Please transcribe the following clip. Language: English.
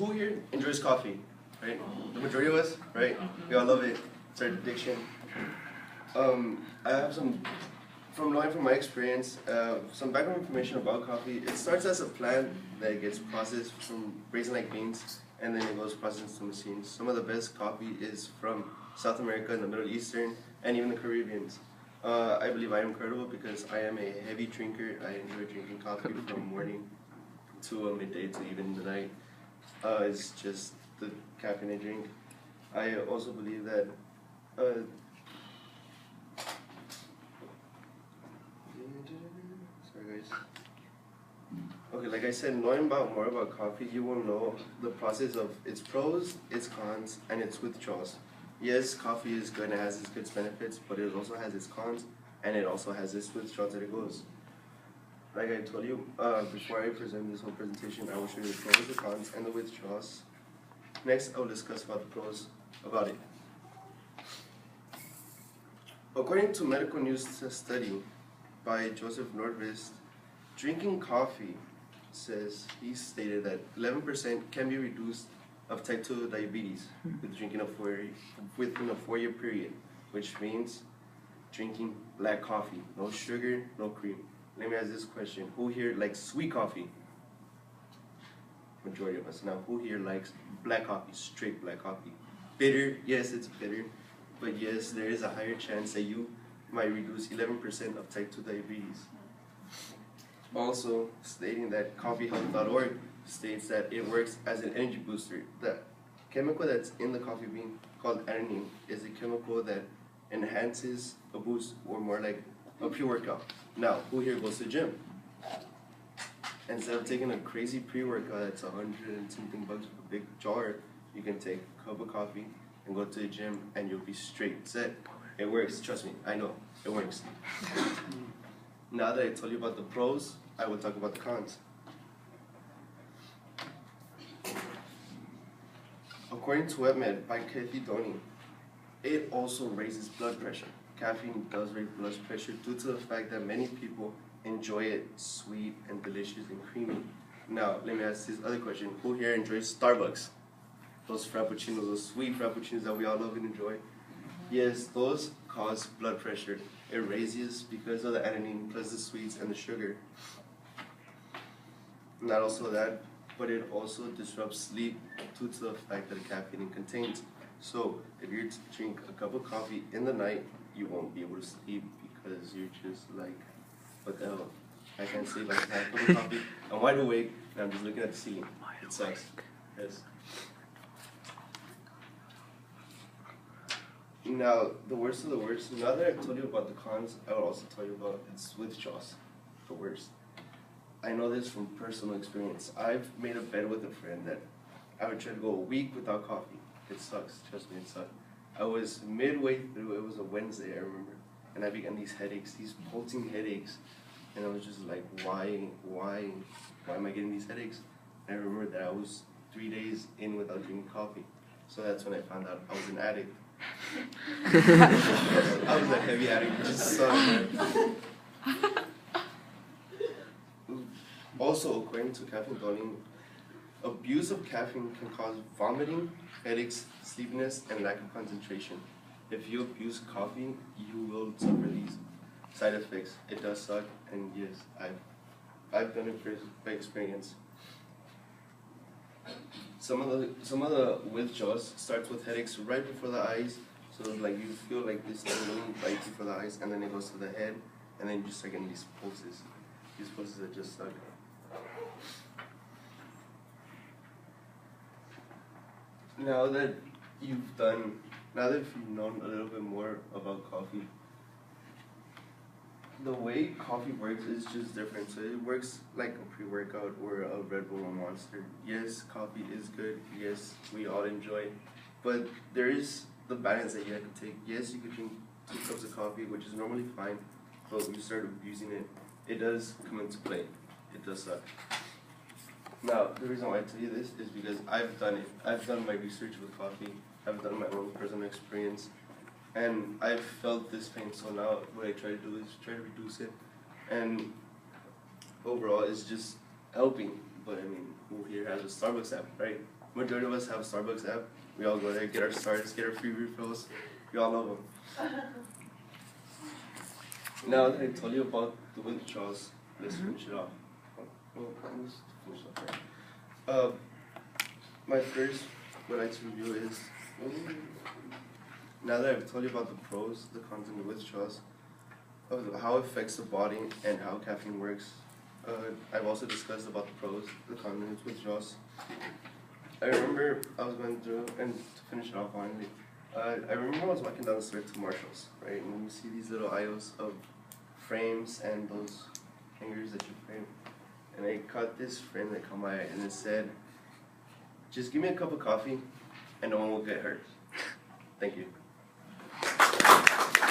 who here enjoys coffee, right? The majority of us, right? We all love it. It's our addiction. I have some, from knowing from my experience, some background information about coffee. It starts as a plant that gets processed from raising like beans, and then it goes processed to machines. Some of the best coffee is from South America and the Middle Eastern, and even the Caribbeans. I believe I am credible because I am a heavy drinker. I enjoy drinking coffee from morning to midday to even the night. It's just the caffeine I drink. I also believe that sorry guys. Okay, like I said, knowing more about coffee, you will know the process of its pros, its cons, and its withdrawals. Yes, coffee is good and it has its good benefits, but it also has its cons, and it also has its withdrawals that it goes. Like I told you, before I present this whole presentation, I will show you the pros, the cons, and the withdrawals. Next, I will discuss about the pros about it. According to medical news study by Joseph Nordquist, drinking coffee says he stated that 11% can be reduced of type 2 diabetes with drinking within a 4-year period, which means drinking black coffee, no sugar, no cream. Let me ask this question: who here likes sweet coffee? Majority of us. Now, who here likes black coffee, straight black coffee? Bitter, yes, it's bitter, but yes, there is a higher chance that you might reduce 11% of type 2 diabetes. Also, stating that coffeehealth.org states that it works as an energy booster. The chemical that's in the coffee bean, called adenine, is a chemical that enhances a boost, or more like a pre-workout. Now, who here goes to the gym? Instead of taking a crazy pre-workout that's $100 and something bucks for a big jar, you can take a cup of coffee and go to the gym and you'll be straight set. It works, trust me, I know, it works. Now that I told you about the pros, I will talk about the cons. According to WebMed by Kathy Doney, it also raises blood pressure. Caffeine does raise blood pressure due to the fact that many people enjoy it sweet and delicious and creamy. Now, let me ask this other question. Who here enjoys Starbucks? Those frappuccinos, those sweet frappuccinos that we all love and enjoy? Yes, those cause blood pressure. It raises because of the adenine plus the sweets and the sugar. Not also that, but it also disrupts sleep due to the fact that the caffeine it contains. So if you drink a cup of coffee in the night, you won't be able to sleep because you're just like, what the hell? I can't sleep. I have a cup of coffee. I'm wide awake and I'm just looking at the ceiling. It sucks. Yes. Now, the worst of the worst, now that I've told you about the cons, I will also tell you about its withdrawals, the worst. I know this from personal experience. I've made a bet with a friend that I would try to go a week without coffee. It sucks, trust me, it sucks. I was midway through, it was a Wednesday, I remember, and I began these headaches, these pulsing headaches, and I was just like, why am I getting these headaches? And I remember that I was 3 days in without drinking coffee. So that's when I found out I was an addict. I was a heavy addict, which is so Also, according to Caffeine Donning, abuse of caffeine can cause vomiting, headaches, sleepiness, and lack of concentration. If you abuse coffee, you will suffer these side effects. It does suck, and yes, I've done it by experience. Some of the withdrawals starts with headaches right before the eyes. So like you feel like this thing right before the eyes, and then it goes to the head, and then you just start getting these pulses. These pulses that just suck. Now that you've known a little bit more about coffee, the way coffee works is just different. So it works like a pre-workout or a Red Bull or Monster. Yes, coffee is good. Yes, we all enjoy it. But there is the balance that you have to take. Yes, you could drink 2 cups of coffee, which is normally fine. But when you start abusing it, it does come into play. It does suck. Now, the reason why I tell you this is because I've done it. I've done my research with coffee. I've done my own personal experience. And I've felt this pain, so now what I try to do is try to reduce it. And overall, it's just helping. But I mean, who here has a Starbucks app, right? Majority of us have a Starbucks app. We all go there, get our starts, get our free refills. We all love them. Now that I told you about the withdrawals, let's finish it off. Well, let's finish it off, right? My first, what I'd like to review is, now that I've told you about the pros, the cons, and the withdrawals, of how it affects the body and how caffeine works, I've also discussed about the pros, the cons, and withdrawals. I remember I was going through, and to finish it off finally, I remember I was walking down the street to Marshall's, right, and you see these little aisles of frames and those hangers that you frame. And I caught this frame that caught my eye, and it said, "Just give me a cup of coffee, and no one will get hurt. Thank you."